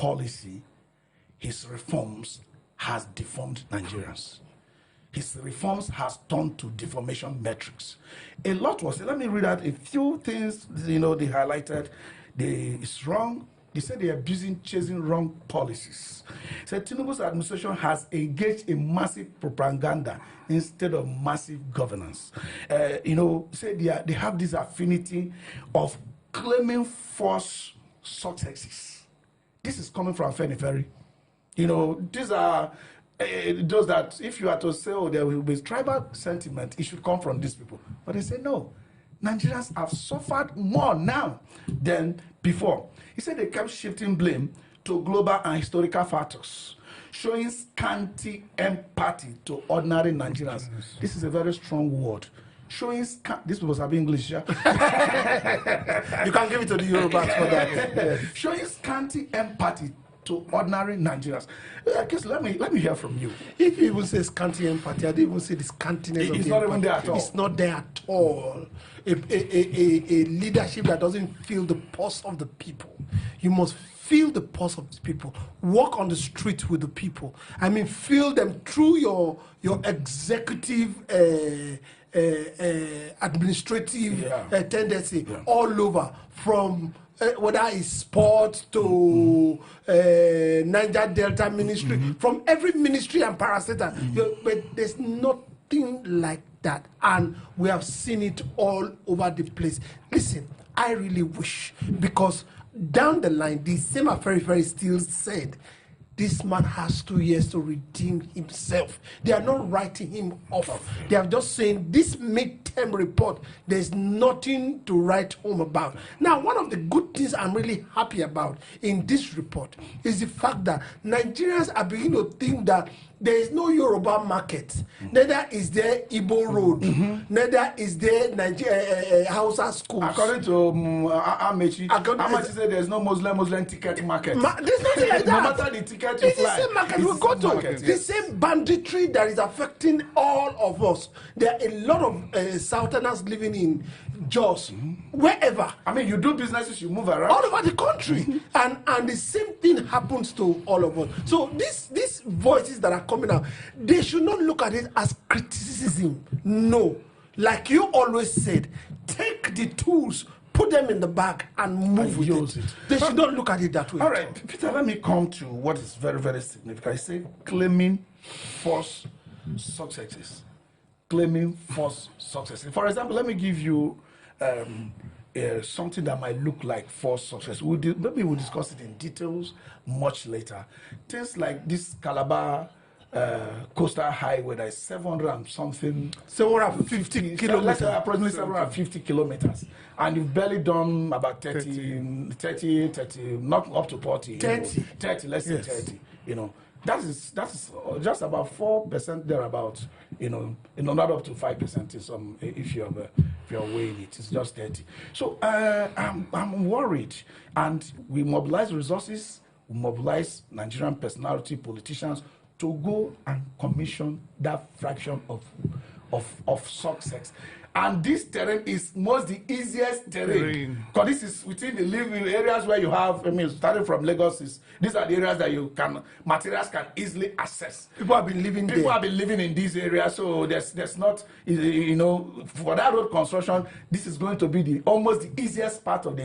policy, his reforms has deformed Nigerians. His reforms has turned to deformation metrics. A lot was, let me read out a few things, they highlighted. It's wrong. They said they're chasing wrong policies. Said Tinubu's administration has engaged in massive propaganda instead of massive governance. Say they have this affinity of claiming false successes. This is coming from Afenifere. These are those that if you are to say, there will be tribal sentiment, it should come from these people. But they say no. Nigerians have suffered more now than before. He said they kept shifting blame to global and historical factors, showing scanty empathy to ordinary Nigerians. This is a very strong word. Showing this was have English, yeah? You can give it to the Yorubas for that. Showing scanty empathy to ordinary Nigerians. I guess let me hear from you. If you even say scanty empathy, I didn't even say the scantiness of the It's not even there at all. It's not there at all. A leadership that doesn't feel the pulse of the people. You must feel the pulse of the people. Walk on the street with the people. I mean, feel them through your executive administrative tendency all over, from whether it's sport to Niger Delta ministry, from every ministry and parastatal. But there's nothing like that, and we have seen it all over the place. Listen, I really wish, because down the line, the same Afenifere still said, this man has 2 years to redeem himself. They are not writing him off. They are just saying this midterm report, there's nothing to write home about. Now, one of the good things I'm really happy about in this report is the fact that Nigerians are beginning to think that there is no Yoruba market. Neither is there Igbo road. Neither is there Hausa schools. According to Amechi said there's no Muslim ticket market. There's nothing like that. No matter the ticket you fly. It's the same market. We go to the same banditry that is affecting all of us. There are a lot of Southerners living in Jos, wherever. I mean, you do businesses, you move around. All over the country. And the same thing happens to all of us. So these voices that are coming out, they should not look at it as criticism. No. Like you always said, take the tools, put them in the bag, and move with it. They should not look at it that way. All right, Peter, let me come to what is very, very significant. I say claiming false successes. Claiming false successes. For example, let me give you something that might look like false success. Maybe we'll discuss it in details much later. Things like this Calabar coastal highway that is 750 kilometers. Approximately 750 kilometers. And you've barely done about 30, not up to 40. 30, let's say 30. That is just about 4% thereabouts. Not up to 5% if you're weighing it. It's just 30. So I'm worried, and we mobilize resources, we mobilize Nigerian personality, politicians to go and commission that fraction of success. And this terrain is most the easiest terrain, because this is within the living areas where you have, starting from Lagos, these are the areas that materials can easily access. People have been living in these areas, so there's not, for that road construction, this is going to be almost the easiest part of the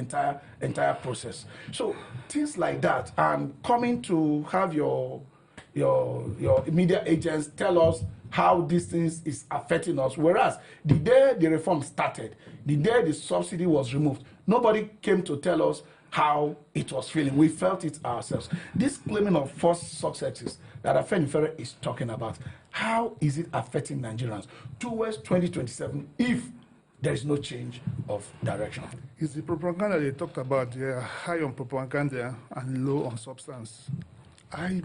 entire process. So things like that, and coming to have your media agents tell us how these things is affecting us. Whereas the day the reform started, the day the subsidy was removed, nobody came to tell us how it was feeling. We felt it ourselves. This claiming of false successes that Afenifere is talking about, how is it affecting Nigerians towards 2027 if there is no change of direction? It's the propaganda they talked about. They are high on propaganda and low on substance.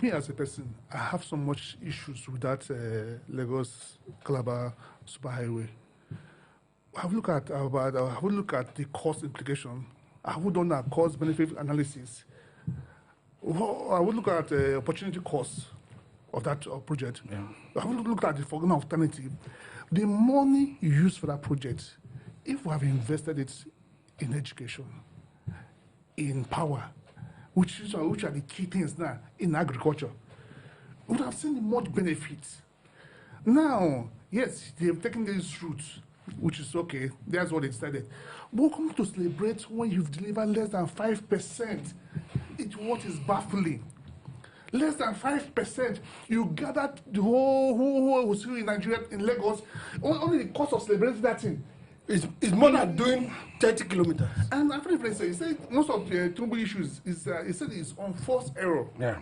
Me as a person, I have so much issues with that Lagos-Calabar superhighway. I would look at the cost implication. I would done a cost-benefit analysis. I would look at the opportunity cost of that project. Yeah. I would look at the foreign alternative. The money used for that project, if we have invested it in education, in power, which are the key things now in agriculture, we would have seen much benefits. Now, yes, they have taken these routes, which is okay. That's what they decided. But come to celebrate when you've delivered less than 5%. It's what is baffling. Less than 5%. You gathered the whole was in Nigeria, in Lagos. Only the cost of celebrating that thing is more than doing 30 kilometers. And Afenifere said, he said most of the Tinubu issues is he said it's unforced error. Yeah.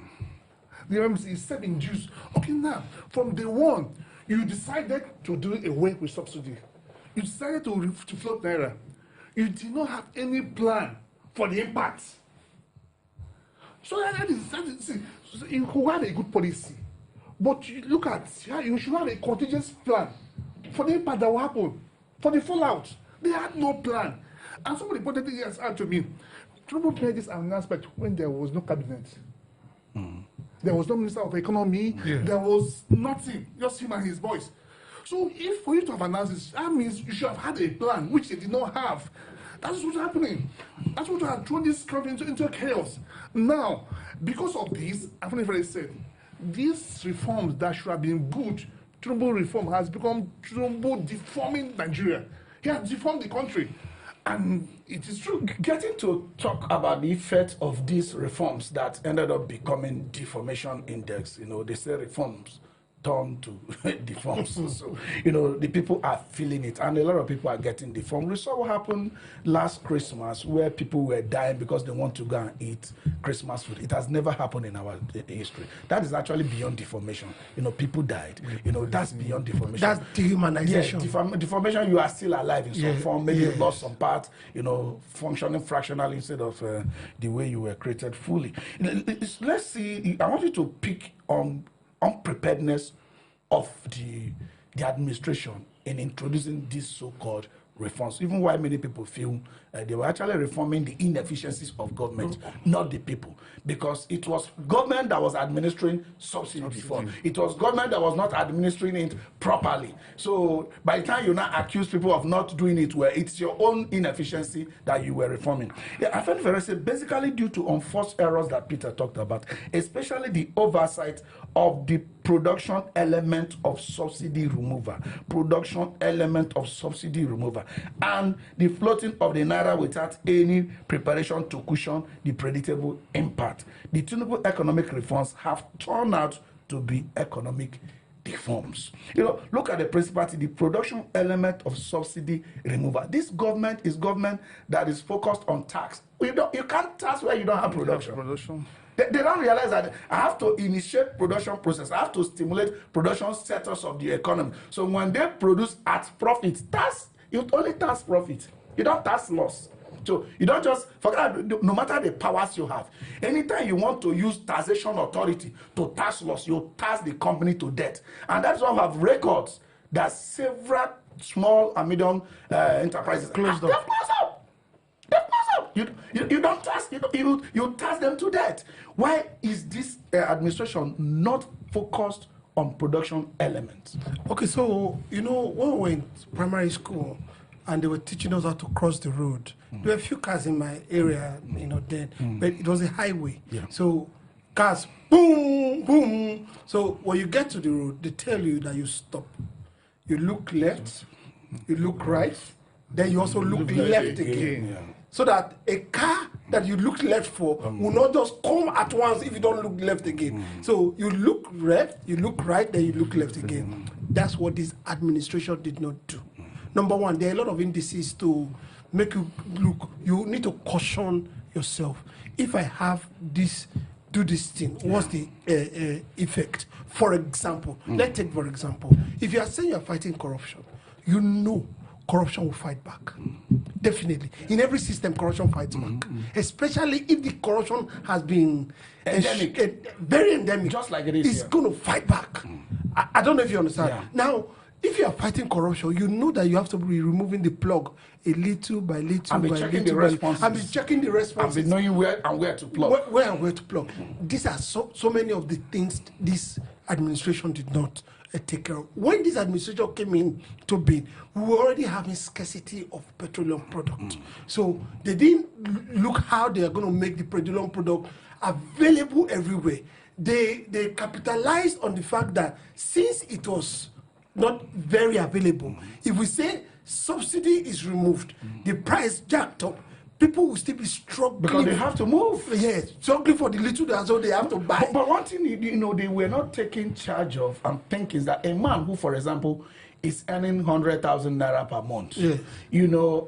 The MMC is self-induced. Okay, now from day one, you decided to do away with subsidy. You decided to float naira. You did not have any plan for the impact. So that is see, you could have a good policy, but you look at you should have a contingency plan for the impact that will happen, for the fallout. They had no plan, and somebody pointed this out to me. Tinubu made this announcement when there was no cabinet. There was no Minister of Economy. Yeah. There was nothing, just him and his voice. So if for you to have announced this, that means you should have had a plan, which they did not have. That's what's happening. That's what has thrown this country into chaos. Now, because of this, Afenifere said, these reforms that should have been good, Tinubu reform has become Tinubu deforming Nigeria. He has deformed the country. And it is true. Getting to talk about the effect of these reforms that ended up becoming deformation index, they say reforms turn to deforms. So, the people are feeling it, and a lot of people are getting deformed. We saw what happened last Christmas, where people were dying because they want to go and eat Christmas food. It has never happened in our history. That is actually beyond deformation. People died. That's beyond deformation. That's dehumanization. Yeah, deformation, you are still alive in some form. Maybe you lost some parts, functioning fractionally instead of the way you were created fully. Let's see, I want you to pick on unpreparedness of the administration in introducing these so-called reforms, even while many people feel they were actually reforming the inefficiencies of government, not the people, because it was government that was administering subsidy before. It was government that was not administering it properly. So by the time you now accuse people of not doing it well, it's your own inefficiency that you were reforming. Yeah, Afenifere said basically due to unforced errors that Peter talked about, especially the oversight of the production element of subsidy removal, and the floating of the naira without any preparation to cushion the predictable impact. The Tinubu economic reforms have turned out to be economic deforms. Look at the principality, the production element of subsidy removal. This government is government that is focused on tax. You can't tax where you don't have production. They don't realize that I have to initiate production process. I have to stimulate production sectors of the economy. So when they produce at profit, you only tax profit. You don't tax loss. So you don't just forget, no matter the powers you have, anytime you want to use taxation authority to tax loss, you tax the company to death. And that's why we have records that several small and medium enterprises closed up. You don't tax, you tax them to death. Why is this administration not focused on production elements? Okay, so when we were in primary school and they were teaching us how to cross the road, there were a few cars in my area, then, but it was a highway. Yeah. So cars, boom, boom. So when you get to the road, they tell you that you stop. You look left, you look right, then you also look left again. Yeah. So that a car that you look left for will not just come at once if you don't look left again. So you look left, you look right, then you look left again. That's what this administration did not do. Number one, there are a lot of indices to make you look. You need to caution yourself. If I have this, do this thing, what's the effect? For example, let's take for example, if you are saying you are fighting corruption, corruption will fight back. Definitely. In every system, corruption fights back. Especially if the corruption has been endemic, very endemic. Just like it is. It's going to fight back. I don't know if you understand. Yeah. Now, if you are fighting corruption, you know that you have to be removing the plug a little by little and be checking the responses. And be checking the responses. And be knowing where to plug. Where and where to plug. These are so many of the things this administration did not take care of. When this administration came in to being, we were already having scarcity of petroleum product. So they didn't look how they are going to make the petroleum product available everywhere. They capitalized on the fact that since it was not very available, if we say subsidy is removed, the price jacked up, people will still be struggling. Because they have to move. Yes, struggling for the little that's all they have to buy. But one thing, they were not taking charge of and thinking is that a man who, for example, is earning 100,000 naira per month,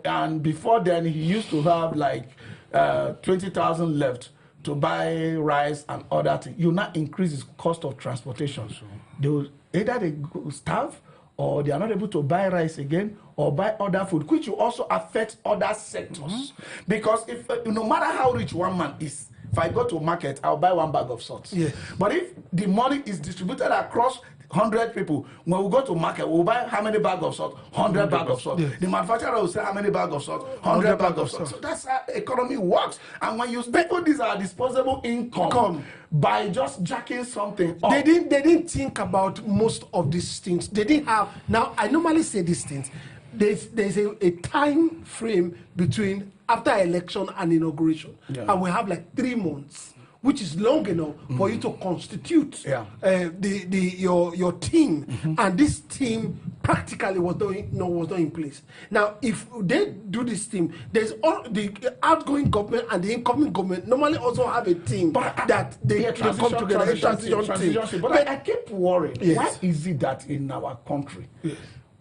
and before then he used to have like 20,000 left to buy rice and other things. You now increase his cost of transportation. Sure. They will either they starve or they are not able to buy rice again or buy other food, which will also affect other sectors. Because if no matter how rich one man is, if I go to market, I'll buy 1 bag of salt. Yeah. But if the money is distributed across 100 people, when we go to market, we'll buy how many bags of salt? 100 bags of salt. Yes. The manufacturer will say how many bags of salt? 100 bags of salt. So that's how economy works. And when you people these are disposable income by just jacking something up. They didn't think about most of these things. They didn't have. Now I normally say these things. There's a time frame between after election and inauguration, and we have like 3 months, which is long enough for you to constitute your team, and this team practically was not in place. Now, if they do this team, there's all the outgoing government and the incoming government normally also have a team that they come together. Transition. But I keep worrying. Yes. Why is it that in our country,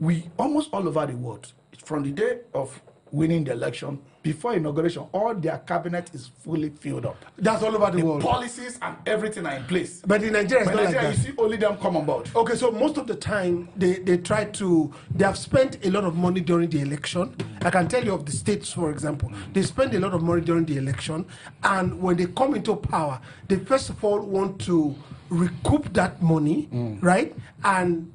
we almost all over the world, from the day of winning the election, before inauguration, all their cabinet is fully filled up. That's all over the world. Policies and everything are in place. But in Nigeria, it's not like that. You see only them come on board. Okay, so most of the time, they have spent a lot of money during the election. I can tell you of the states, for example. They spend a lot of money during the election, and when they come into power, they first of all want to recoup that money, right? And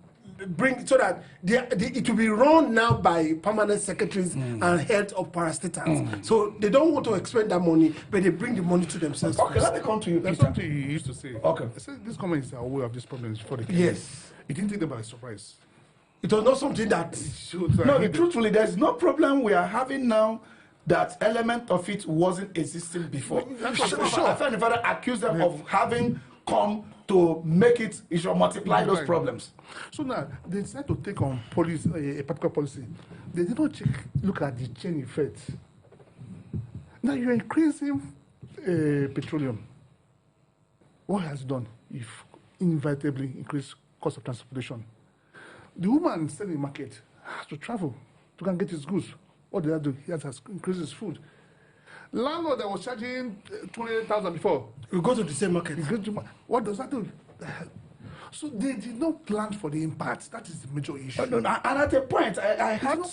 bring so that it will be run now by permanent secretaries and heads of parastatals. So they don't want to expend that money, but they bring the money to themselves. Okay, let me come to you. That's something you used to say. Okay. I said this government is aware of this problem before they came. Yes. It didn't take them by surprise. It was not something that... No, truthfully, there's no problem we are having now that element of it wasn't existing before. Sure. Afenifere accused them of having come to make it, it should multiply those problems. So now, they decide to take on policy, a particular policy. They did not look at the chain effect. Now you're increasing petroleum. What has it done? If inevitably increase cost of transportation. The woman selling in the market has to travel to go and get his goods. What did that do? He has to increase his food. Landlord that was charging 28,000 before. We go to the same market. What does that do? So they did not plan for the impact. That is the major issue. And at a point, I had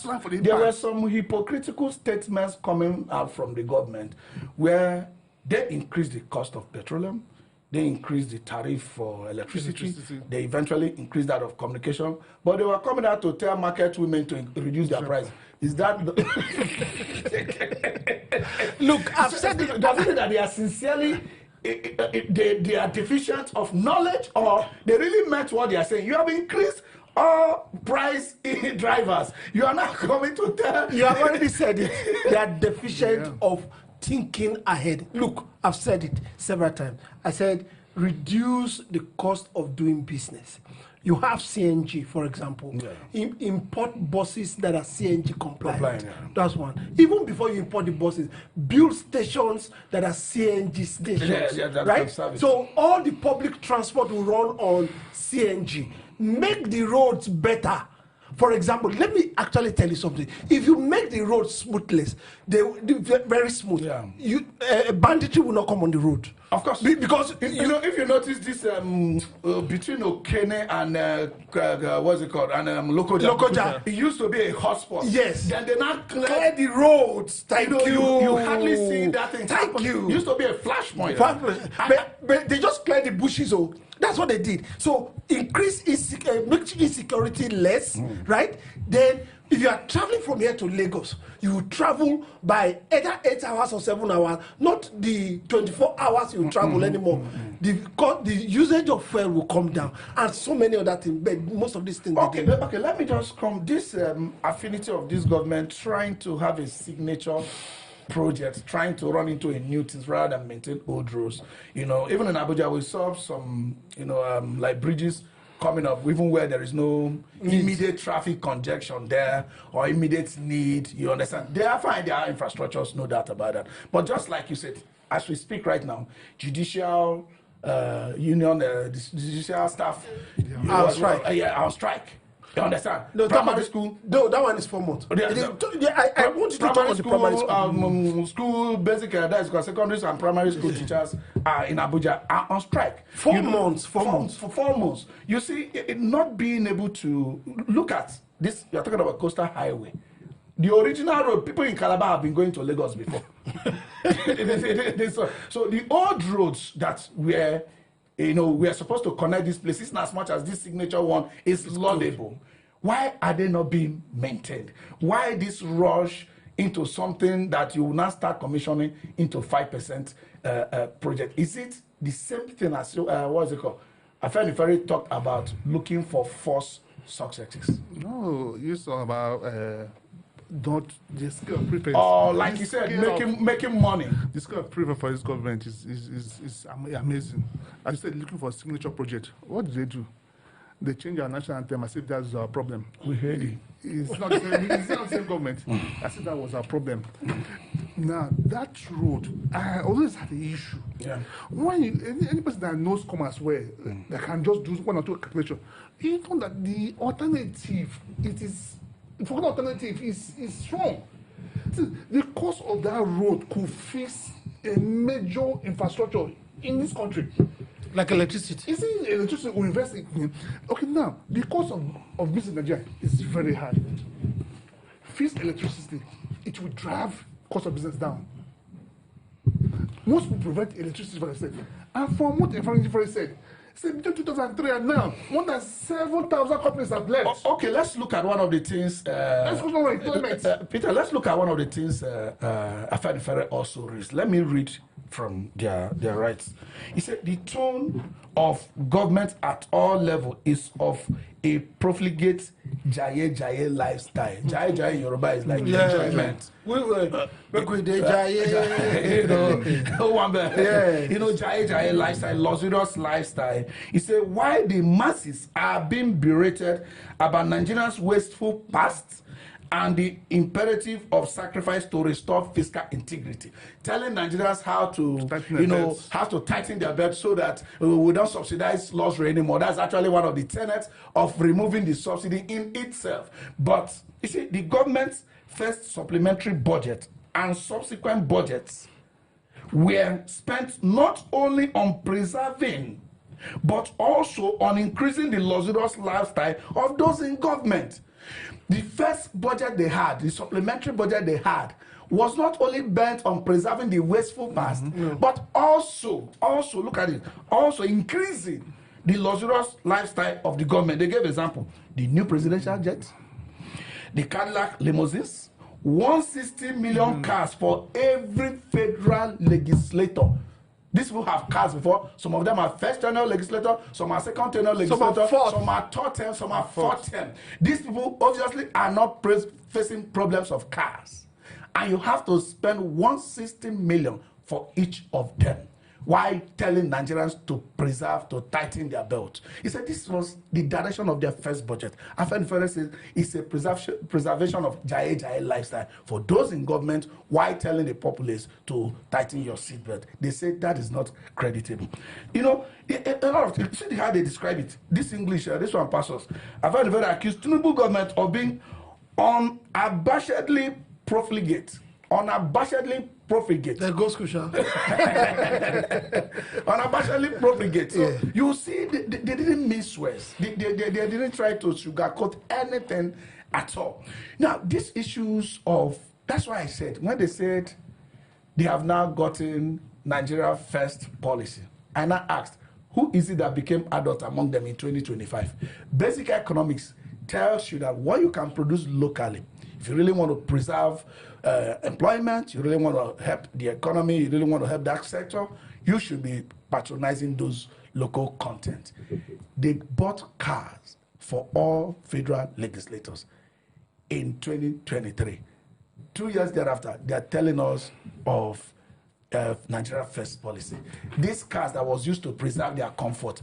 there were some hypocritical statements coming out from the government where they increased the cost of petroleum, they increased the tariff for electricity, they eventually increased that of communication, but they were coming out to tell market women to reduce their price. Is that the Look, I've said it. Does it mean that they are sincerely they are deficient of knowledge, or they really meant what they are saying? You have increased all price in drivers. You are not coming to tell. You have already said it. They are deficient of thinking ahead. Look, I've said it several times. I said reduce the cost of doing business. You have CNG, for example. Import buses that are CNG compliant. That's one. Even before you import the buses, build stations that are CNG stations. Right? So all the public transport will run on CNG. Make the roads better. For example, let me actually tell you something. If you make the road smoothless, they will be very smooth. Banditry will not come on the road. Of course, because if you notice this between Okene and what's it called, and Lokoja, it used to be a hotspot. Yes. Then they now clear the roads. Thank you. You hardly see that thing. Thank you. It used to be a flashpoint. But they just cleared the bushes. Oh, that's what they did. So increase make insecurity less, right? Then If you are traveling from here to Lagos, you will travel by either 8 hours or 7 hours, not the 24 hours you travel anymore. The usage of fuel will come down, and so many other things. But most of these things. Okay, let me just come. This affinity of this government trying to have a signature project, trying to run into a new things rather than maintain old roads. You know, even in Abuja, we saw some, like bridges coming up, even where there is no immediate traffic congestion there or immediate need. You understand? They are fine. There are infrastructures, no doubt about that. But just like you said, as we speak right now, judicial union, judicial staff, on strike. You understand? No, primary school. No, that one is 4 months. I want you to talk about the primary school. School, basic, that's because secondary and primary school teachers in Abuja are on strike. 4 months. 4 months. For 4 months. You see, not being able to look at this, you're talking about coastal highway. The original road, people in Calabar have been going to Lagos before. So the old roads that were, we are supposed to connect these places, in as much as this signature one is laudable. Why are they not being maintained? Why this rush into something that you will now start commissioning into 5% project? Is it the same thing as, what is it called? Afenifere talked about looking for false successes. No, you saw about not the scale of preference. Oh, like you said, making money. The scale of preference for this government is amazing. As you said, looking for a signature project. What do they do? They change our national anthem as if that's our problem. We heard it. It's not the same government. As if that was our problem. Now, that road, I always had the issue. Yeah. When any person that knows commerce well, that can just do 1 or 2 calculations, you know that the alternative, is strong. See, the cost of that road could fix a major infrastructure in this country. Like electricity. You see, electricity we invest in. Okay, now, the cost of business in Nigeria is very high. Fix electricity, it will drive cost of business down. Most people provide electricity, for example. And from what Afenifere said, between 2003 and now, more than 7,000 companies have left. Okay, let's look at one of the things. Let's go to employment. Peter, let's look at one of the things Afenifere also raised. Let me read from their rights. He said the tone of government at all levels is of a profligate jaye lifestyle. Jaye in Yoruba is like enjoyment. Jaye lifestyle, luxurious lifestyle. He said why the masses are being berated about Nigerians' wasteful past and the imperative of sacrifice to restore fiscal integrity, telling Nigerians how to tighten their belt so that we don't subsidize luxury anymore. That's actually one of the tenets of removing the subsidy in itself. But you see, the government's first supplementary budget and subsequent budgets were spent not only on preserving, but also on increasing the luxurious lifestyle of those in government. The first budget they had, the supplementary budget they had, was not only bent on preserving the wasteful past, but also look at it, also increasing the luxurious lifestyle of the government. They gave example: the new presidential jet, the Cadillac limousines, 160 million cars for every federal legislator. These people have cars before. Some of them are first tenure legislator, some are second tenure legislator, some are third term, some are fourth term. These people obviously are not facing problems of cars. And you have to spend 160 million for each of them. While telling Nigerians to preserve, to tighten their belt. He said this was the direction of their first budget. Afenifere says it's a preservation of jaye lifestyle for those in government while telling the populace to tighten your seatbelt. They say that is not creditable. You know, a lot of, see how they describe it. This English, this one passes. Afenifere accused Tinubu government of being unabashedly profligate. Unabashedly profligate. There goes Kusha. Unabashedly profligate. So you see, they didn't miss words. They didn't try to sugarcoat anything at all. Now, these issues of, that's why I said, when they said they have now gotten Nigeria first policy, and I asked, who is it that became adult among them in 2025? Basic economics tells you that what you can produce locally, if you really want to preserve employment, you really want to help the economy, you really want to help that sector, you should be patronizing those local content. They bought cars for all federal legislators in 2023. 2 years thereafter, they are telling us of Nigeria First policy. These cars that was used to preserve their comfort,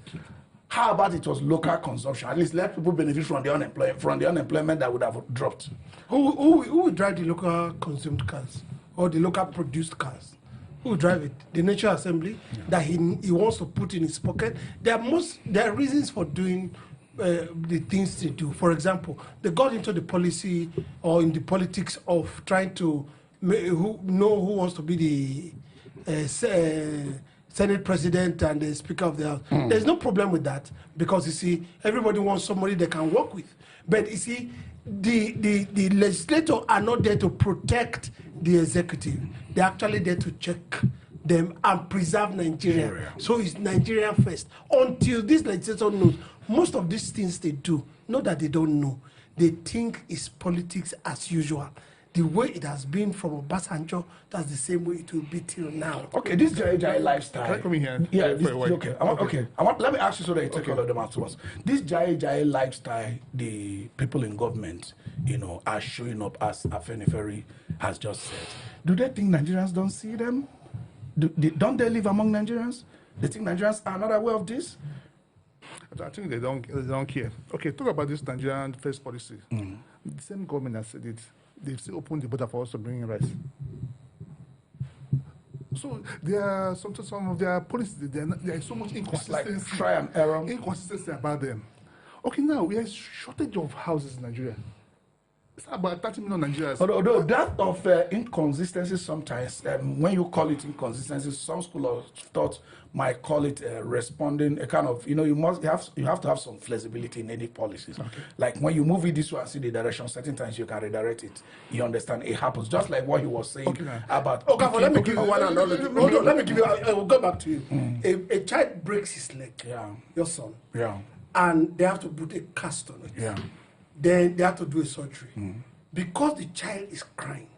how about it was local consumption? At least let people benefit from the unemployment that would have dropped. Who will drive the local consumed cars or the local produced cars? Who will drive it? The National Assembly that he wants to put in his pocket. There are reasons for doing the things they do. For example, they got into the policy or in the politics of trying to know who wants to be the Senate President and the Speaker of the House. There's no problem with that because you see, everybody wants somebody they can work with. But you see, the legislators are not there to protect the executive. They're actually there to check them and preserve Nigeria. So it's Nigeria first. Until this legislator knows, most of these things they do, not that they don't know, they think it's politics as usual. The way it has been from Obasanjo, that's the same way it will be till now. Okay, this Jai lifestyle. Can I come in here? Yeah, Okay. Let me ask you so that you take all of them afterwards. This Jai lifestyle, the people in government, are showing up as Afenifere has just said. Do they think Nigerians don't see them? Don't they live among Nigerians? They think Nigerians are not aware of this? I think they don't care. Okay, talk about this Nigerian First policy. The same government has said it. They've still opened the border for us to bring in rice. So there are some of their policies. There is so much inconsistency. Like try and error. Inconsistency about them. Okay, now we have a shortage of houses in Nigeria. It's about 30 million Nigerians. Although that of inconsistency sometimes, when you call it inconsistency, some school of thought might call it responding a kind of, you have to have some flexibility in any policies. Okay. Like when you move it this way and see the direction, certain times you can redirect it. You understand? It happens. Just like what he was saying about. Okay, let me give you one analogy. Let me give you. I will go back to you. A child breaks his leg. Yeah. Your son. Yeah. And they have to put a cast on it. Yeah. Then they have to do a surgery. Because the child is crying,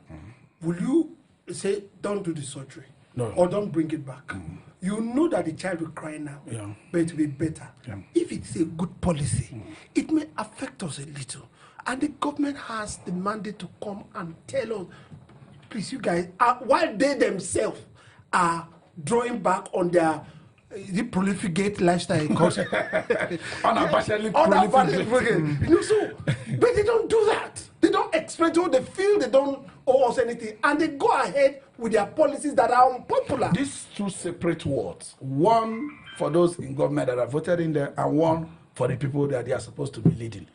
will you say, don't do the surgery? No. Or don't bring it back? You know that the child will cry now, but it will be better. Yeah. If it's a good policy, it may affect us a little. And the government has the mandate to come and tell us, please, you guys, while they themselves are drawing back on their the prolificate lifestyle culture. Unabashedly prolificate. So, but they don't do that. They don't explain to us. They feel they don't owe us anything. And they go ahead with their policies that are unpopular. These two separate words. One for those in government that are voted in there, and one for the people that they are supposed to be leading.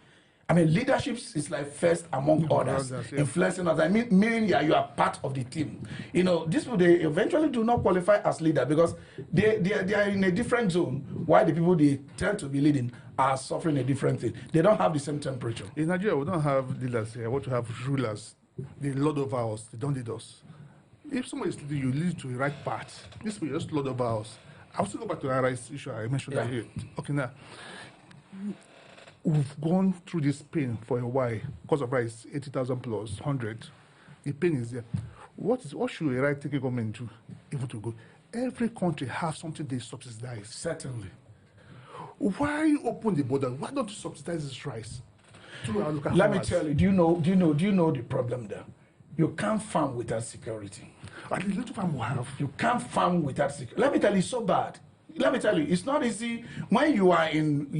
I mean, leadership is like first among others, influencing others. I mean, meaning you are part of the team. These people, they eventually do not qualify as leader because they are in a different zone, while the people they tend to be leading are suffering a different thing. They don't have the same temperature. In Nigeria, we don't have leaders here. What we have rulers. They lord over us. They don't lead us. If somebody is leading you, lead to the right path. This people just lord over us. I'll still go back to that rice issue I mentioned here. Okay, now. We've gone through this pain for a while because of rice, 80,000 plus 100. The pain is there. What should a right-taking government do if to go? Every country has something they subsidize. Certainly. Why open the border? Why don't you subsidize this rice? Let me tell you. Do you know the problem there? You can't farm without security. At least little farm will have. You can't farm without security. Let me tell you, it's so bad. Let me tell you, it's not easy. When you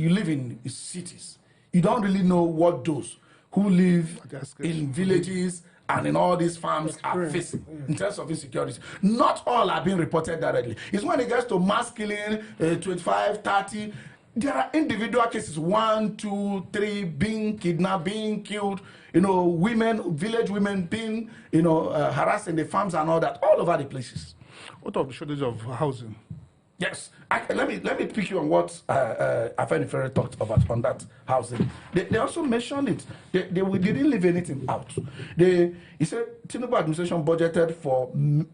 live in cities, you don't really know what those who live in villages and in all these farms are facing in terms of insecurity. Not all are being reported directly. It's when it gets to mass killing, 25, 30, there are individual cases, 1, 2, 3, being kidnapped, being killed, village women being, harassed in the farms and all that, all over the places. What of the shortage of housing? Yes, let me pick you on what Afenifere talked about on that housing. They also mentioned it. They didn't leave anything out. He said Tinubu administration budgeted for 1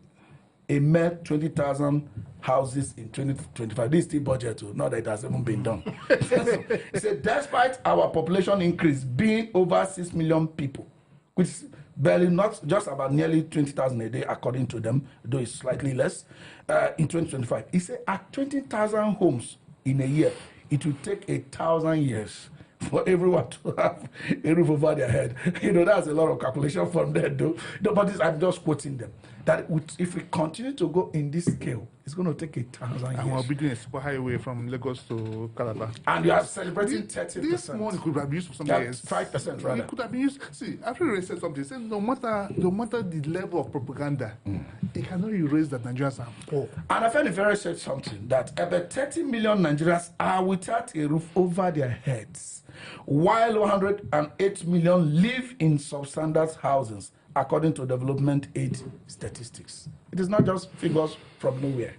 a mere 20,000 houses in 2025. This is still budget, not that it has even been done. He said, despite our population increase being over 6 million people, which is barely not just about nearly 20,000 a day, according to them, though it's slightly less, in 2025. He said, at 20,000 homes in a year, it will take 1,000 years for everyone to have a roof over their head. That's a lot of calculation from there, though. No, but I'm just quoting them. That if we continue to go in this scale, it's going to take 1,000 years. And we'll be doing a super highway from Lagos to Calabar. And you are celebrating 30%. This money could have been used for something else. 5% rather. It could have been used. See, after they said something, they said no matter the level of propaganda, it cannot erase that Nigerians are poor. And Afenifere said something that about 30 million Nigerians are without a roof over their heads, while 108 million live in substandard houses, according to development aid statistics. It is not just figures from nowhere.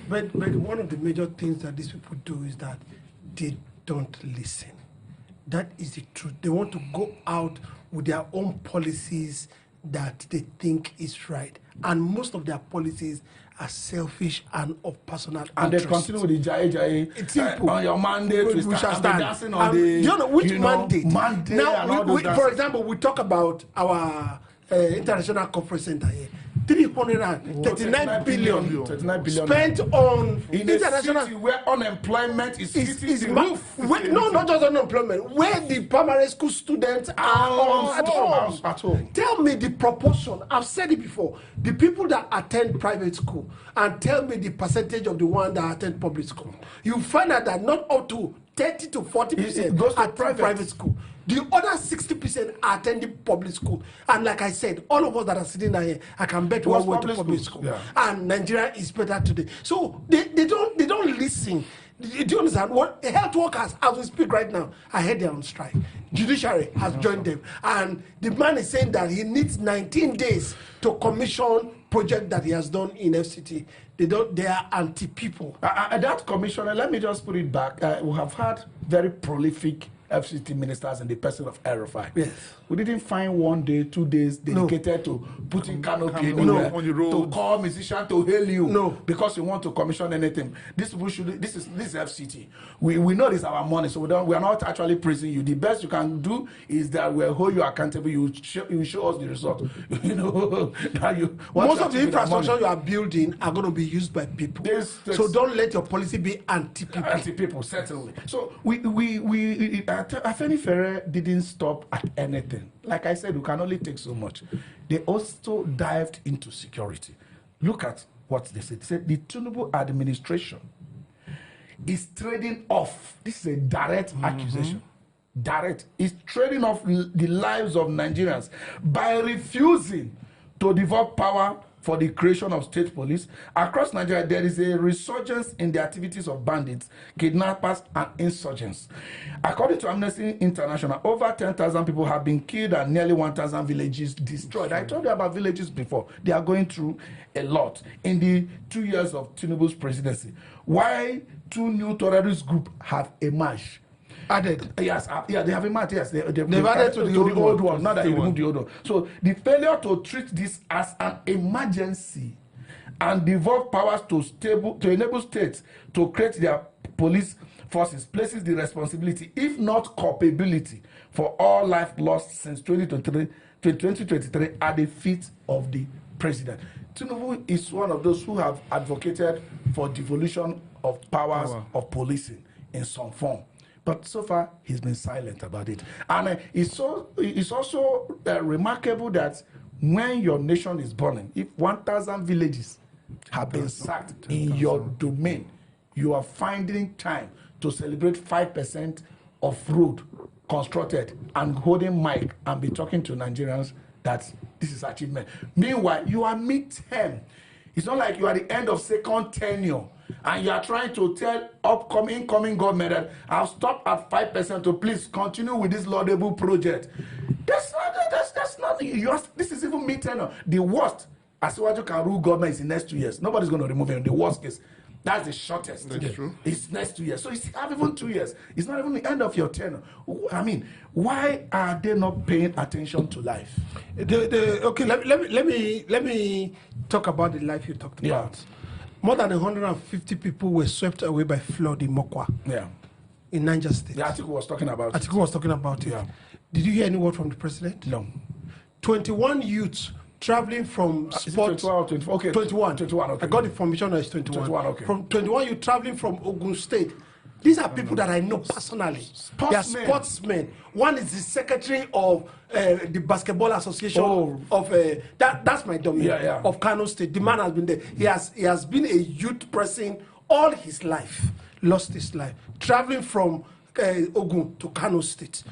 But one of the major things that these people do is that they don't listen. That is the truth. They want to go out with their own policies that they think is right. And most of their policies are selfish and of personal and interest. They continue with the jai. It's simple. On your mandate, we shall stand. Dancing on do you know which mandate? Now, for example, we talk about our international conference center here. 339 billion spent on in international a city where unemployment is hitting the roof. No, not just unemployment. Where the primary school students are at home. Tell me the proportion. I've said it before. The people that attend private school, and tell me the percentage of the one that attend public school. You find out that not up to 30 to 40% goes to private school. The other 60% are attending public school. And like I said, all of us that are sitting down here, I can bet one way to public school. Yeah. And Nigeria is better today. So they don't listen. Do you understand? What health workers, as we speak right now, I heard they're on strike. Judiciary has joined them. And the man is saying that he needs 19 days to commission project that he has done in FCT. They are anti-people. That commissioner, let me just put it back. We have had very prolific FCT ministers in the person of RFI. Yes. We didn't find 1 day, 2 days dedicated to putting canopy anywhere, to call musicians to hail you because you want to commission anything. This is FCT. We know this is our money, so we are not actually praising you. The best you can do is that we'll hold you accountable. You show us the result. Most of the infrastructure you are building are going to be used by people. So don't let your policy be anti-people. Anti-people, certainly. So Afenifere didn't stop at anything. Like I said, we can only take so much. They also dived into security. Look at what they said. They said the Tinubu administration is trading off. This is a direct accusation. Direct. Is trading off the lives of Nigerians by refusing to devolve power for the creation of state police. Across Nigeria, there is a resurgence in the activities of bandits, kidnappers, and insurgents. According to Amnesty International, over 10,000 people have been killed and nearly 1,000 villages destroyed. I told you about villages before. They are going through a lot in the 2 years of Tinubu's presidency. Why 2 new terrorist groups have emerged? Added. Yes, they have emerged. Yes, they've added to the old one. Not that you removed the old one. So the failure to treat this as an emergency and devolve powers to enable states to create their police forces places the responsibility, if not culpability, for all life lost since 2023 at the feet of the president. Tinubu is one of those who have advocated for devolution of powers of policing in some form. But so far, he's been silent about it. And it's also remarkable that when your nation is burning, if 1,000 villages have been sacked in your domain, you are finding time to celebrate 5% of road constructed and holding mic and be talking to Nigerians that this is achievement. Meanwhile, you are mid-term. It's not like you are at the end of second tenure and you are trying to tell incoming government that I'll stop at 5% to please continue with this laudable project. That's not this is even mid-tenure. The worst, as well as you can rule government is in the next 2 years. Nobody's going to remove him. The worst case. That's the shortest. That's true. It's next 2 years. So it's not even 2 years. It's not even the end of your tenure. I mean, why are they not paying attention to life? Okay, let me talk about the life you talked about. More than 150 people were swept away by flood in Mokwa. Yeah. In Niger State. The article was talking about Atiku was talking about it. Yeah. Did you hear any word from the president? No. 21 youths traveling from sport. 21 or 24? Okay. 21. 21, okay. I got the information that it's 21. 21, okay. From 21 youths traveling from Ogun State. These are people that I know personally. They are sportsmen. One is the secretary of the Basketball Association of that's my domain of Kano State. The man has been there. He has been a youth person all his life. Lost his life traveling from Ogun to Kano State.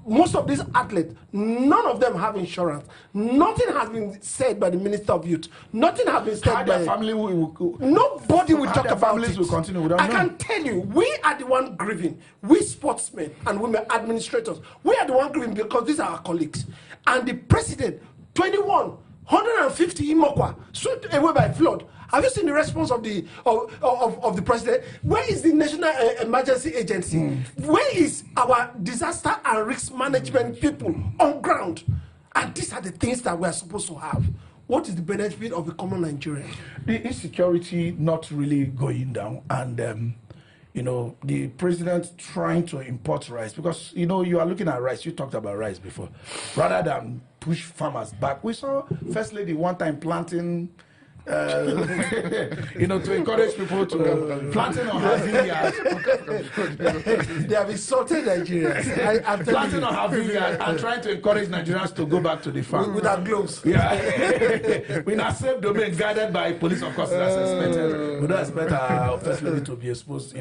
Most of these athletes, none of them have insurance. Nothing has been said by the Minister of Youth. Nothing has been said by their family. Nobody will talk about it. Will continue. We don't I can tell you, we are the one grieving. We sportsmen and women administrators, we are the one grieving because these are our colleagues. And the president, 21, 150 in Mokwa, swept away by flood. Have you seen the response of the president? Where is the National Emergency Agency? Where is our disaster and risk management people on ground? And these are the things that we are supposed to have. What is the benefit of a common Nigerian? The insecurity not really going down, and the president trying to import rice, because you are looking at rice. You talked about rice before, rather than push farmers back. We saw First Lady one time planting. To encourage people to planting on her vineyard. They have insulted Nigerians. Planting on her vineyard and trying to encourage Nigerians to go back to the farm. With our gloves. Yeah. In a safe domain, guided by police, of course, that's expected. We don't expect our First Lady to be exposed,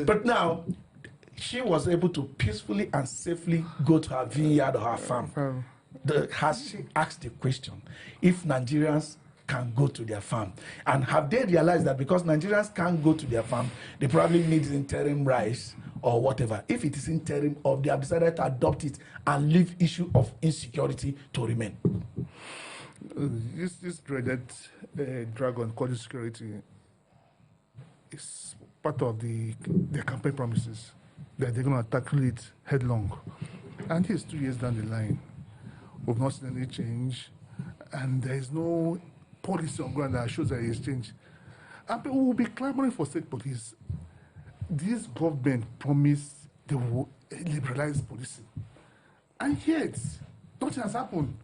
But now, she was able to peacefully and safely go to her vineyard or her farm. Has she asked the question if Nigerians can go to their farm? And have they realized that because Nigerians can't go to their farm, they probably need interim rice or whatever? If it is interim, or they have decided to adopt it and leave issue of insecurity to remain. This dreaded dragon called insecurity is part of their campaign promises that they're going to tackle it headlong. And here's 2 years down the line. We've not seen any change, and there is no policy on ground that shows that it's changed. And people will be clamoring for state police. This government promised they will liberalize policing, and yet nothing has happened.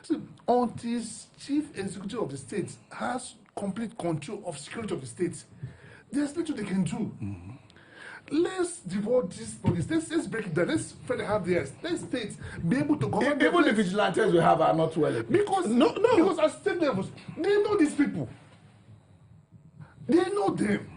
So until chief executive of the state has complete control of security of the state, there's little they can do. Let's devote this police. Let's break it down. Let's further have theirs. Let states be able to govern. Even the vigilantes we have are not well equipped. Because at state levels, they know these people. They know them.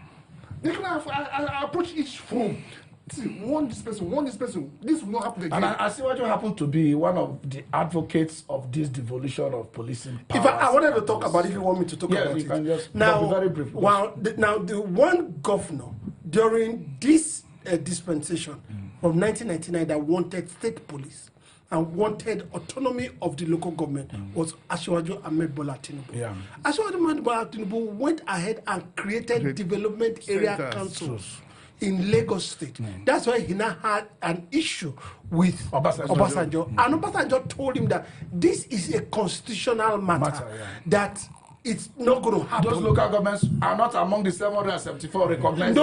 They can approach each form. See, warn this person. This will not happen again. And I see what you happen to be one of the advocates of this devolution of policing powers. If I wanted to talk about it, if you want me to talk about it. Can just now, be very brief. Now the one governor during this dispensation from 1999 that wanted state police and wanted autonomy of the local government was Asiwaju Ahmed Bola Tinubu. Yeah. Asiwaju Ahmed Bola Tinubu went ahead and created development area councils in Lagos State. That's why he now had an issue with Obasanjo. And Obasanjo told him that this is a constitutional matter. That it's not going to happen. Those local governments are not among the 774 recognized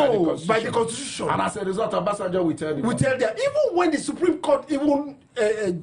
by the Constitution. And as a result, Obasanjo will tell them. Even when the Supreme Court even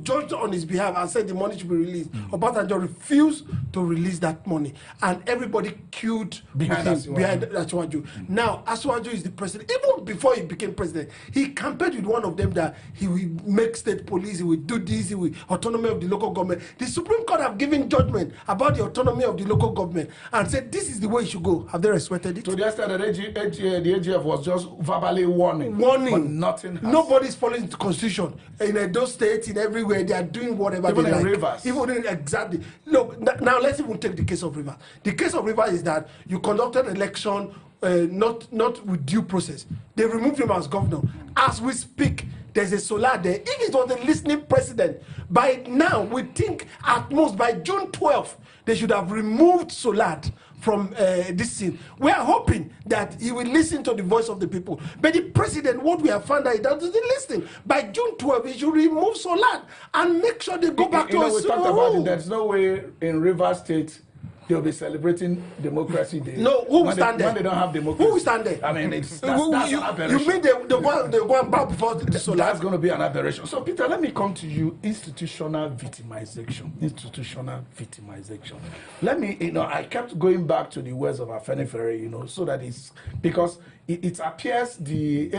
judged on his behalf and said the money should be released, Obasanjo refused to release that money. And everybody queued behind Asiwaju. Now, Asiwaju is the president. Even before he became president, he campaigned with one of them that he will make state police, he will do this, he will autonomy of the local government. The Supreme Court have given judgment about the autonomy of the local government and said this is the way it should go. Have they respected it? To the extent that the AGF was just verbally warning. But nothing has. Nobody's following the constitution. In those states, in everywhere, they are doing whatever even they in like. Rivers. Exactly. Look, now let's even take the case of Rivers. The case of Rivers is that you conducted an election not with due process. They removed him as governor. As we speak, there's a solar there. If it was the listening president, by now we think at most by June 12th they should have removed Solad from this thing. We are hoping that he will listen to the voice of the people. But the president, what we have found out, he doesn't listen. By June 12, he should remove Solan and make sure they go back to a we talked about it. There's no way in Rivers State they'll be celebrating Democracy Day. No, who will stand there? When they don't have democracy. Who will stand there? I mean, that's an aberration. You mean they go and bow before the Solan? That's going to be an aberration. So, Peter, let me come to you. Institutional victimization. Institutional victimization. Let me, I kept going back to the words of Afenifere, so that it's, because it appears the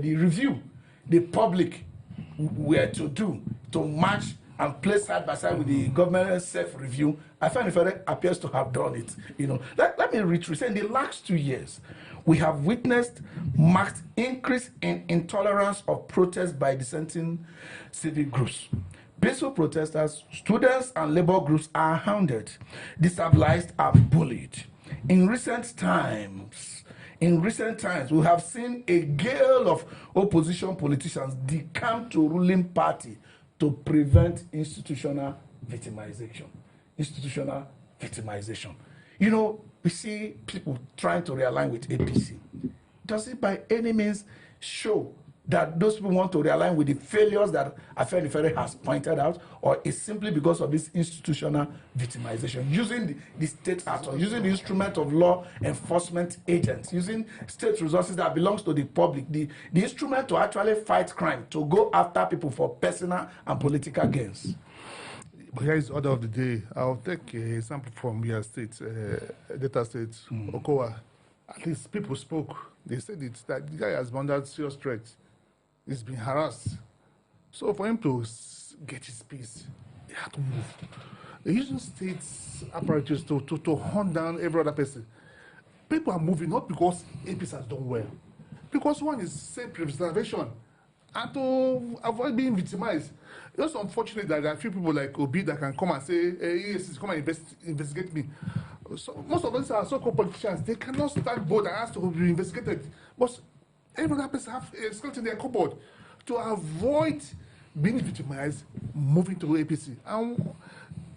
review the public were to do to match and place side by side with the government self-review, Afenifere appears to have done it. Let me retrace. In the last 2 years, we have witnessed marked increase in intolerance of protests by dissenting civic groups. Peaceful protesters, students, and labor groups are hounded, destabilized, and bullied. In recent times, we have seen a gale of opposition politicians decamp to ruling party to prevent institutional victimization. Institutional victimization. We see people trying to realign with APC. Does it by any means show that those people want to realign with the failures that Afenifere has pointed out, or is simply because of this institutional victimization, using the state actor, using the instrument of law enforcement agents, using state resources that belongs to the public, the instrument to actually fight crime, to go after people for personal and political gains? But here is the order of the day. I'll take an example from your state, Delta State, Okowa. At least people spoke. They said that the guy has been under serious threat. He's been harassed. So for him to get his peace, he had to move. They're using state apparatus to hunt down every other person. People are moving not because APC has done well, because one is self-preservation and to avoid being victimized. It's just unfortunate that there are few people like Obi that can come and say, hey, yes, come and investigate me. So most of us are so-called politicians. They cannot stand bold and ask to be investigated. But every other person have a skeleton in their cupboard to avoid being victimized, moving to APC. And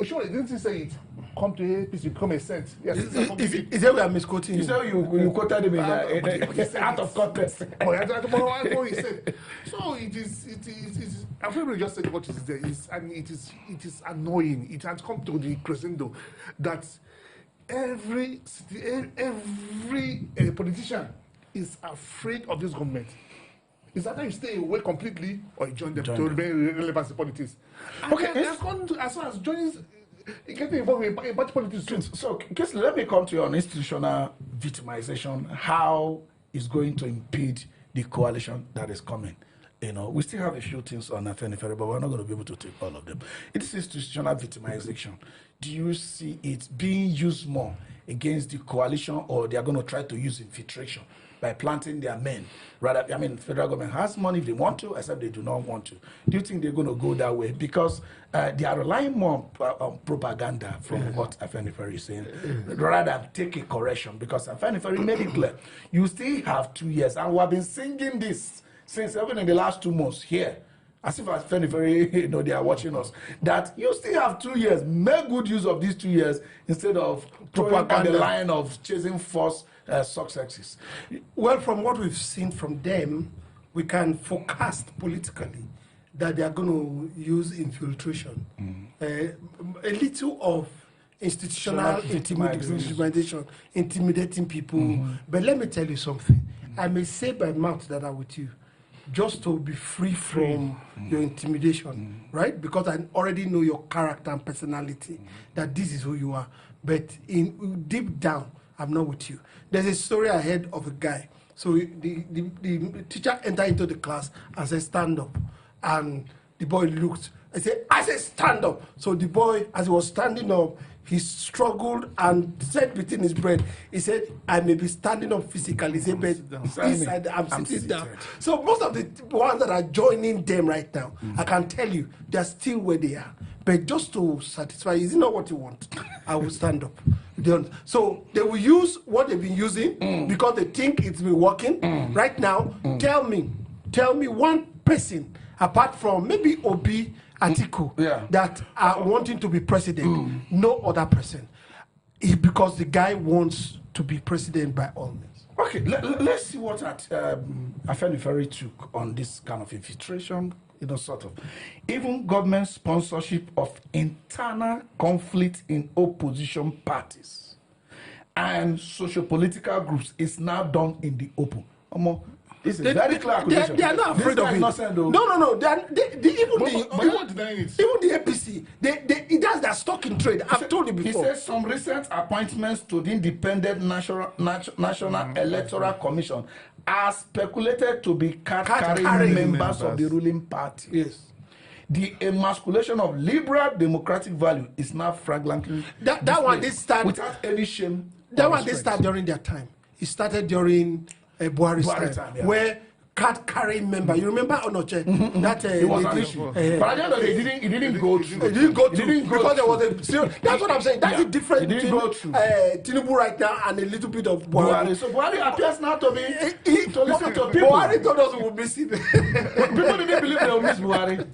sure, didn't he say it? Come to APC, become a saint. Yes, is that we are misquoting? You said you quoted him in out of context. What he said. So it is. I'm afraid just said what is there. And it is annoying. It has come to the crescendo that every politician is afraid of this government. It's either you stay away completely or you join them to very relevant in politics. Okay, they have gone as far as joining, getting involved in party politics too. So, let me come to you on institutional victimization. How is going to impede the coalition that is coming? We still have a few things on Afenifere, but we're not going to be able to take all of them. It is institutional victimization. Do you see it being used more against the coalition, or they are going to try to use infiltration by planting their men? Rather, federal government has money if they want to, except they do not want to. Do you think they're going to go that way? Because they are relying more on propaganda from what Afenifere is saying, rather than take a correction. Because Afenifere made it clear, you still have 2 years, and we have been singing this since even in the last 2 months here, as if Afenifere, they are watching us, that you still have 2 years. Make good use of these 2 years instead of propaganda, the line of chasing false successes. Well, from what we've seen from them, we can forecast politically that they are going to use infiltration. A little of institutional intimidation, intimidating people. But let me tell you something. I may say by mouth that I'm with you, just to be free from your intimidation, right? Because I already know your character and personality, that this is who you are. But in deep down, I'm not with you. There's a story I heard of a guy. So the teacher entered into the class and said, stand up. And the boy looked. I said, stand up. So the boy, as he was standing up, he struggled and said within his breath, he said, I may be standing up physically. He said, but inside, I'm sitting down. So most of the ones that are joining them right now, I can tell you, they're still where they are. But just to satisfy, is it not what you want? I will stand up. So they will use what they've been using because they think it's been working. Right now, tell me one person, apart from maybe Obi, Atiku, that are wanting to be president. No other person. because the guy wants to be president by all means. Okay, let's see what Afenifere took on this kind of infiltration, sort of. Even government sponsorship of internal conflict in opposition parties and socio-political groups is now done in the open. This is very clear accusation. They are not afraid of it. No. Even the APC, it does that stock in trade. I've told you before. He says some recent appointments to the Independent National Electoral Commission are speculated to be card-carrying members of the ruling party. Yes. The emasculation of liberal democratic value is now flagrantly that one did start without any shame. That one did start during their time. It started during Buhari's time, yeah. Where card-carrying member, you remember Onoche? That it was an issue. But at the end of the day, it didn't go through. It didn't go through because there was a. That's what I'm saying. That's the difference between Tinubu right now and a little bit of Buhari. So Buhari appears now to be to listen to people. Buhari told us we would miss it. People didn't believe they would miss Buhari.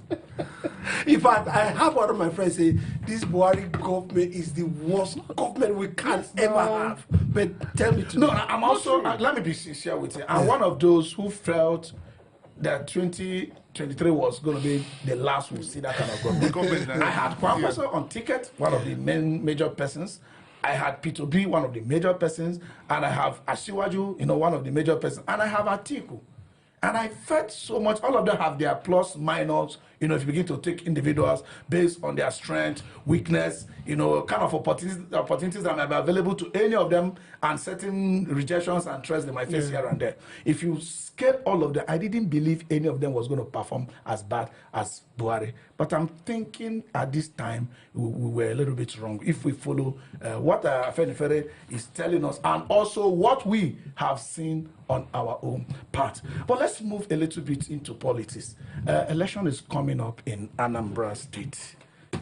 In fact, I have one of my friends say this Buhari government is the worst government we can ever have. But tell me no, I'm also let me be sincere with you. I'm one of those who felt that 2023 was going to be the last we'll see that kind of government. I had Kwankwaso on ticket, one of the major persons. I had P2B, one of the major persons, and I have Asiwaju, one of the major persons, and I have Atiku. And I felt so much, all of them have their plus, minus, if you begin to take individuals based on their strength, weakness, kind of opportunities that might be available to any of them, and certain rejections and threats they might face here and there. If you scale all of them, I didn't believe any of them was going to perform as bad as Buhari. But I'm thinking at this time, we were a little bit wrong. If we follow what Afenifere is telling us, and also what we have seen on our own part. But let's move a little bit into politics. Election is coming up in Anambra State.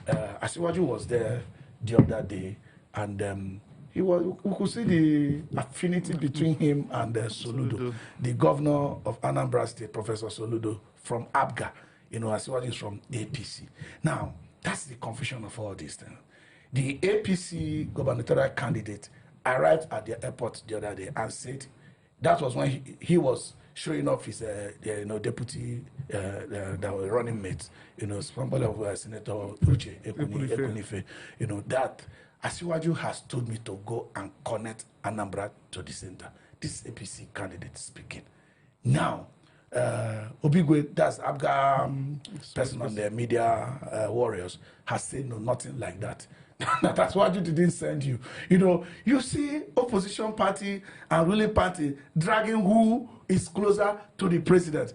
Asiwaju was there the other day, and we could see the affinity between him and Soludo, the governor of Anambra State, Professor Soludo, from ABGA. Asiwaju is from APC. Now, that's the confusion of all these things. The APC gubernatorial candidate arrived at the airport the other day and said that was when he was showing off his deputy that were running mates, somebody of Senator Uche Ekunife, that Asiwaju has told me to go and connect Anambra to the center. This APC candidate speaking. Now, Obigwe, that's Abga person on the media warriors, has said no, nothing like that. That's why you didn't send you. You see opposition party and ruling party dragging who is closer to the president.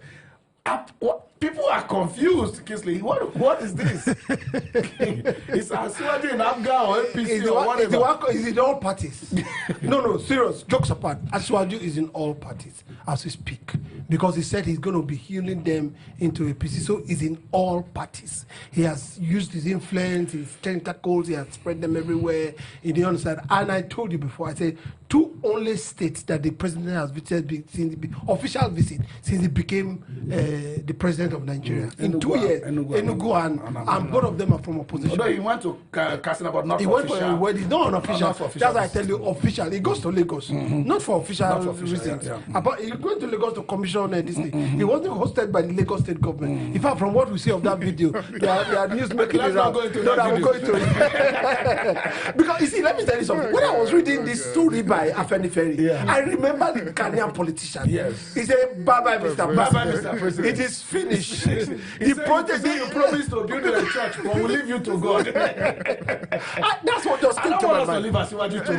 People are confused, Kisley. What is this? It's Asiwaju in Abga or APC or whatever. Is in all parties. No, serious. Jokes apart. Asiwaju is in all parties as we speak. Because he said he's going to be healing them into APC. So he's in all parties. He has used his influence, his tentacles, he has spread them everywhere. In the other side. And I told you before, I said, 2 only states that the president has visited since the official visit since he became the president of Nigeria. In 2 years, Enugu and both of them are from opposition. Although he went to Katsina, but not he for went official. for a wedding, not unofficial. That's why I tell you, official. He goes to Lagos, not for official reasons. But he went to Lagos to commission this thing. He wasn't hosted by the Lagos state government. In fact, from what we see of that video, there are news making it around. I'm going to it. Because you see, let me tell you something. When I was reading this story by Afenifere, I remember the Ghanaian politician. Yes. He said, bye-bye, Mr. Bye-bye, Mr. President. It is finished. The project you promised to build a church, but we'll leave you to God. That's what just came to my mind. I don't want us to leave Asiwaju to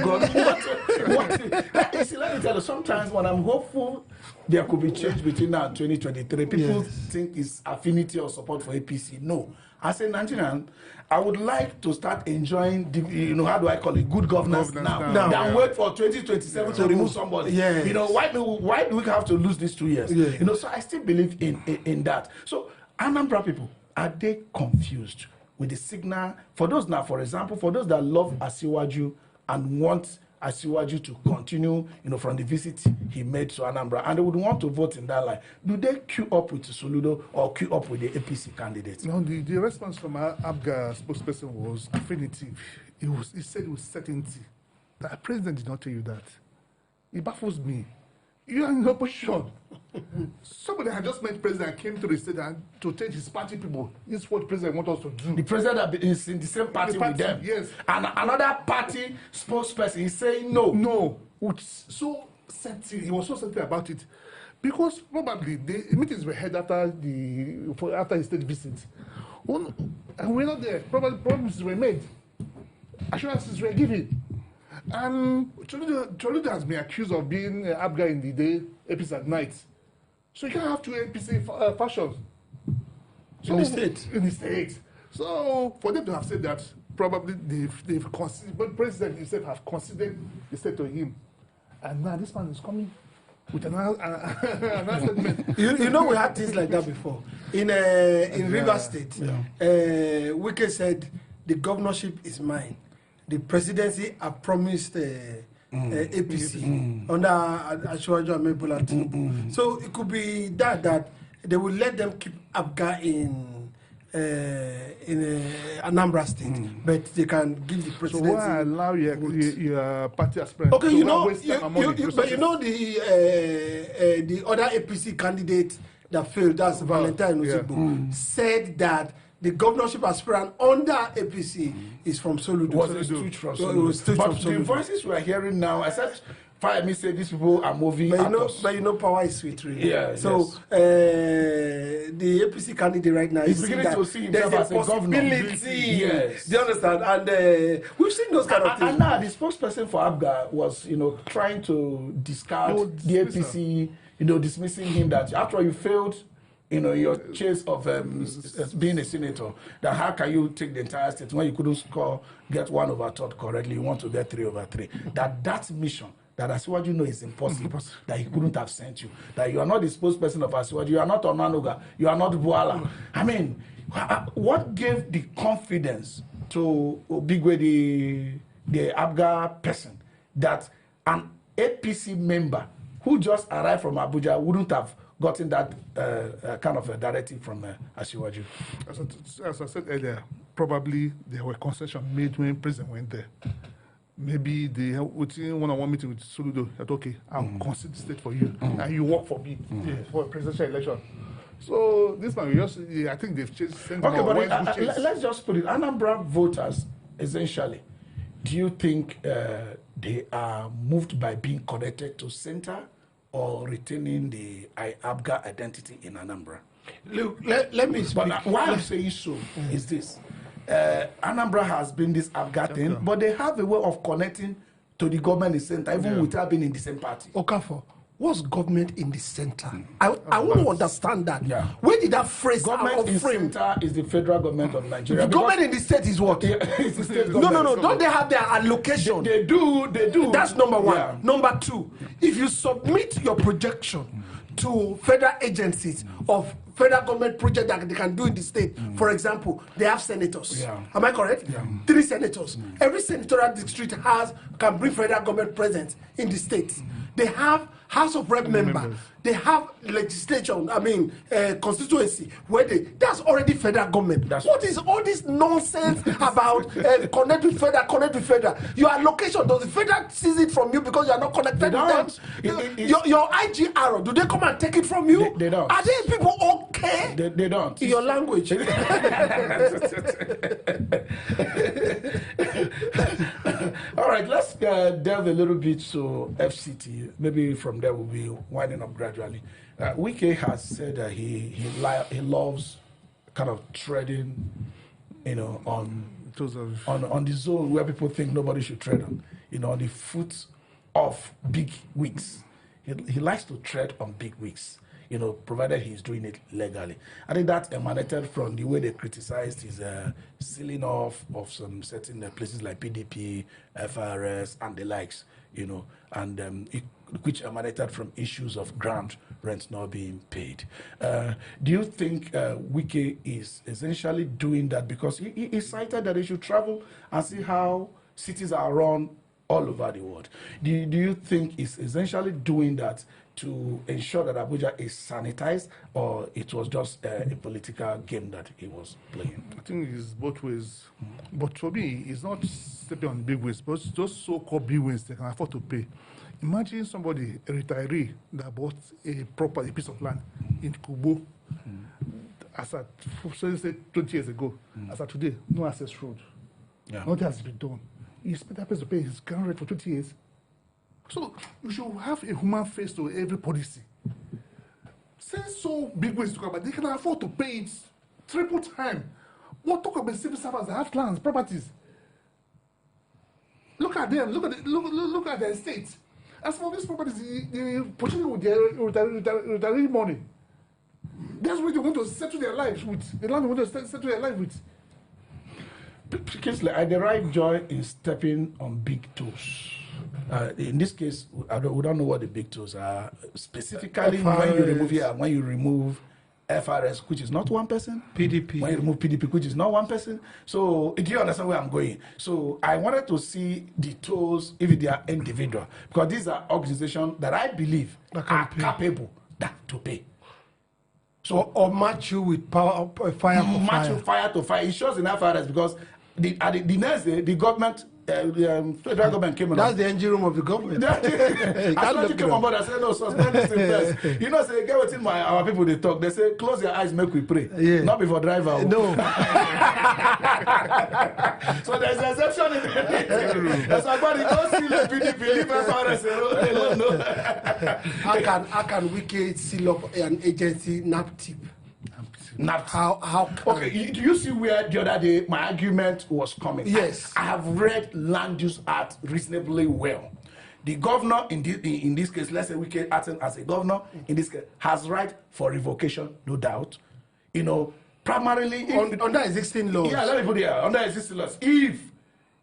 God. You see, let me tell you, sometimes when I'm hopeful there could be change between now and 2023, people think it's affinity or support for APC. No. As a Nigerian, I would like to start enjoying, how do I call it, good governance now. Than wait for 2027 to remove somebody. Yes. Why do we have to lose these 2 years? So I still believe in that. So Anambra people, are they confused with the signal? For those now, for example, for those that love Asiwaju and want Asiwaju to continue, from the visit he made to Anambra, and they would want to vote in that line, do they queue up with Soludo or queue up with the APC candidates? No, the response from our ABGA spokesperson was affirmative. He said it was certainty The president did not tell you that. It baffles me. You are in opposition. Somebody had just met president came to the state and to change his party people. This is what the president wants us to do. The president is in the same party, with them. Yes. And another party spokesperson is saying no. No. Which so sensitive. He was so sensitive about it. Because probably the meetings were held after his state visit. And we're not there. Probably promises were made. Assurances were given. And Choludo has been accused of being Abga in the day, APC at night. So you can't have two APC factions. So, in the state? In the state. So for them to have said that, probably they've considered, but the president himself have considered the state to him. And now this man is coming with another statement. You know, we had things like that before. In Rivers State, Wike said, the governorship is mine. The presidency I promised APC under Asiwaju Bola Tinubu. So it could be that they will let them keep Abga in Anambra State, but they can give the presidency. So why allow your party aspirant? Okay, to you know, but you know the other APC candidate that failed, that's Valentine Osogbo, said that the governorship aspirant under APC is from Soludo. Was a switch from Soludo. But the voices we are hearing now, except Fire say these people are moving. But you know, power is sweet, really. Yeah. So the APC candidate right now is beginning to see himself there's as a governor. Yes. Do you understand? And we've seen those kind of things. And now the spokesperson for Abga was, trying to discard the APC, dismissing him that after all you failed. Your chase of being a senator, that how can you take the entire state when you couldn't get 1/3 correctly, you want to get 3/3. That mission, that Asiwaju is impossible, that he couldn't have sent you, that you are not the spokesperson of Asiwaju, you are not Onanuga, you are not Buala. I mean, what gave the confidence to Bigwe, the Abga person, that an APC member who just arrived from Abuja wouldn't have gotten that kind of a directive from Asiwaju? As I said earlier, probably there were concessions made when President went there. Maybe they within one-on-one meeting with Soludo that okay, I'll concede the state for you, and you work for me for a presidential election. So this man, I think they've changed. Okay, but let's just put it: Anambra voters, essentially, do you think they are moved by being connected to center, or retaining the Abga identity in Anambra? Look, let me speak. But why I'm saying so is this. Anambra has been this Abga thing, but they have a way of connecting to the government in the center, even without being in the same party. Okafor, what's government in the center? I want to understand that. Yeah. Where did that phrase government in center is the federal government of Nigeria. The government in the state is what? It's the state government. No. Don't they have their allocation? They do. That's number one. Yeah. Number two, if you submit your projection to federal agencies of federal government project that they can do in the state, for example, they have senators. Yeah. Am I correct? Yeah. 3 senators. Every senatorial district can bring federal government presence in the state. They have House of Rep members. They have legislation, constituency, where that's already federal government. What is all this nonsense about connect with federal? Your allocation, does the federal seize it from you because you are not connected with them? Your IGR, do they come and take it from you? They don't. Are they people okay? They don't. In your language. All right, let's delve a little bit to FCT. Maybe from there we'll be winding up gradually. Wike has said that he loves kind of treading, on the zone where people think nobody should tread on, on the foot of big wigs. He likes to tread on big wigs, provided he's doing it legally. I think that emanated from the way they criticized his sealing off of some certain places like PDP, FRS, and the likes, which emanated from issues of ground rent not being paid. Do you think Wike is essentially doing that because he cited that he should travel and see how cities are run all over the world? Do you think he's essentially doing that to ensure that Abuja is sanitized, or it was just a political game that he was playing? I think it's both ways. But for me, it's not stepping on big wins, but those so-called big wins they can afford to pay. Imagine somebody, a retiree, that bought a piece of land in Kubo, as at, say 20 years ago, as at today, no access road. Yeah. Nothing has been done. He spent that place to pay his ground rent for 20 years. So you should have a human face to every policy. Since so big ways to come, but they can afford to pay it triple time. What talk about civil servants that have lands, properties? Look at them. Look at their estates. As for these properties, they portion with their retiree money. That's what they want to settle their lives with. The land they want to settle their life with. Kingsley, I derive joy in stepping on big toes. In this case, we don't know what the big toes are. Specifically, when you remove FRS, which is not one person. PDP. When you remove PDP, which is not one person. So, do you understand where I'm going? So, I wanted to see the toes, if they are individual. Because these are organizations that I believe are capable to pay. So, or match you with fire to fire. It shows in FRS because the next day, the government, the federal government came on. That's the engine room of the government. As long as you came on board, I said, no, suspend this thing first. You know, say, get within our people, they talk. They say, close your eyes, make we pray. Yeah. Not before driver. No. So there's an exception in the That's why God, don't see the PDP, leave FRS alone. No. How can Wike seal up an agency NAPTIP? How okay, do you see where the other day my argument was coming? Yes. I have read Land Use Act reasonably well. The governor, in this case, let's say Wike acting as a governor, in this case, has right for revocation, no doubt. You know, primarily... under existing laws. Yeah, let me put it here. Under existing laws. If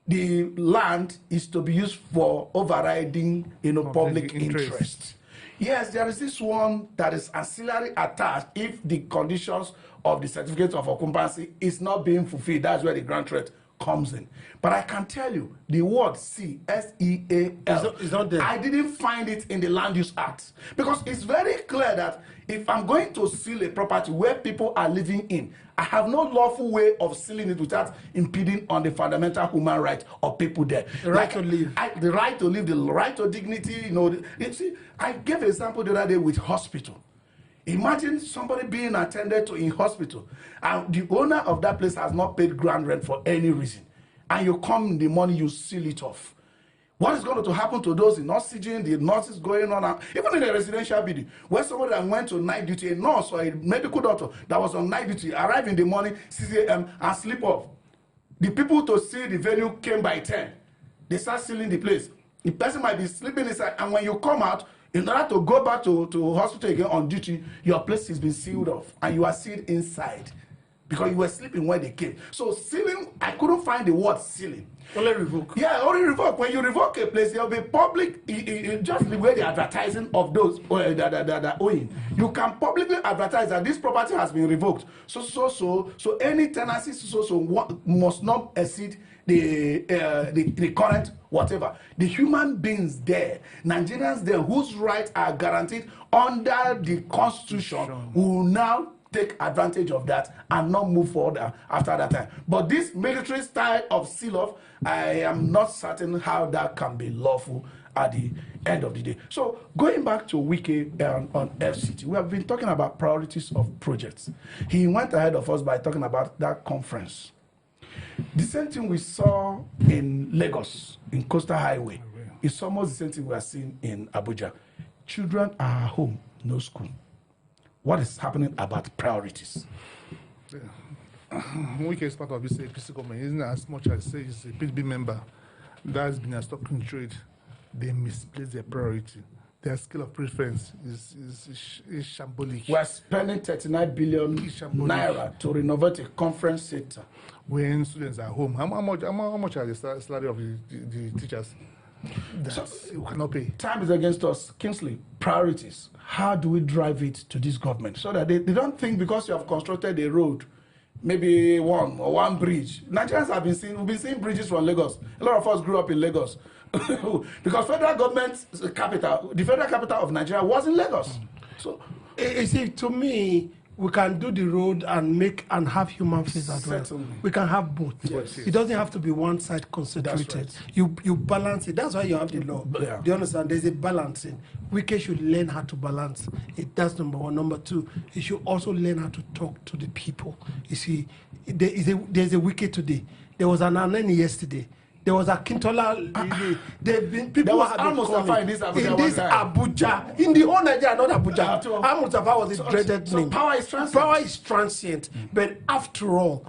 the land is to be used for overriding, public interest. Yes, there is this one that is ancillary attached if the conditions of the certificate of occupancy is not being fulfilled. That's where the grant rate comes in. But I can tell you, the word SEAL is not there. I didn't find it in the Land Use Act. Because it's very clear that if I'm going to seal a property where people are living in, I have no lawful way of sealing it without impeding on the fundamental human right of people there. The right to live. The right to live, the right to dignity, You see, I gave an example the other day with hospital. Imagine somebody being attended to in hospital, and the owner of that place has not paid ground rent for any reason. And you come in the morning, you seal it off. What is going to happen to those in oxygen, the nurses going on, even in a residential building, where somebody that went to night duty, a nurse or a medical doctor that was on night duty, arrived in the morning, 6 a.m. and sleep off. The people to see the venue came by 10. They start sealing the place. The person might be sleeping inside, and when you come out, in order to go back to hospital again on duty, your place has been sealed off, and you are sealed inside because you were sleeping when they came. So sealing, I couldn't find the word sealing. Only revoke. Yeah, only revoke. When you revoke a place, there will be public, just the way the advertising of those that owing. You can publicly advertise that this property has been revoked. So any tenancy must not exceed the current whatever. The human beings there, Nigerians there, whose rights are guaranteed under the Constitution, will now take advantage of that and not move forward after that time. But this military style of seal-off, I am not certain how that can be lawful at the end of the day. So going back to Wike on FCT, we have been talking about priorities of projects. He went ahead of us by talking about that conference. The same thing we saw in Lagos, in Coastal Highway. It's almost the same thing we are seeing in Abuja. Children are home, no school. What is happening about priorities? Wike is part of this APC government, isn't as much as say he's a PDP member that has been a stock in trade. They misplace their priority. Their scale of preference is shambolic. We are spending 39 billion naira to renovate a conference center. When students are home, how much are the salary of the teachers? You cannot pay. Time is against us. Kingsley, priorities. How do we drive it to this government so that they don't think because you have constructed a road maybe one bridge. Nigerians have been seeing, we've been seeing bridges from Lagos. A lot of us grew up in Lagos. Because federal government's capital, the federal capital of Nigeria was in Lagos. So, you see, to me, we can do the road and have human face as well. Certainly. We can have both. Yes. It doesn't have to be one side concentrated. Right. You balance it. That's why you have the law. Yeah. Do you understand? There's a balancing. Wike should learn how to balance it. That's number one. Number two, he should also learn how to talk to the people. You see, there's a Wike today. There was an Anani yesterday. There was a Kintola. People there was have been Mustafa coming in this Abuja, in the whole Nigeria, not Abuja. Yeah, Mustafa was a dreaded name. Power is transient. Power is transient. But after all,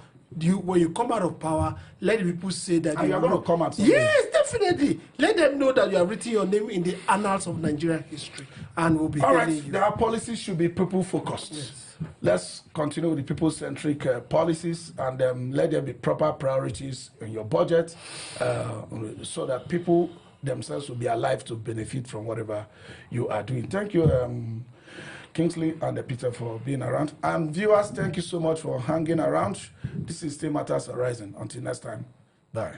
when you come out of power, let the people say that you are going to come out someday. Yes, definitely. Let them know that you have written your name in the annals of Nigerian history, and we'll be all right. you. Their policies should be people focused. Yes. Let's continue with the people-centric policies, and let there be proper priorities in your budget, so that people themselves will be alive to benefit from whatever you are doing. Thank you, Kingsley and Peter, for being around. And viewers, thank you so much for hanging around. This is Still Matters Arising. Until next time, bye.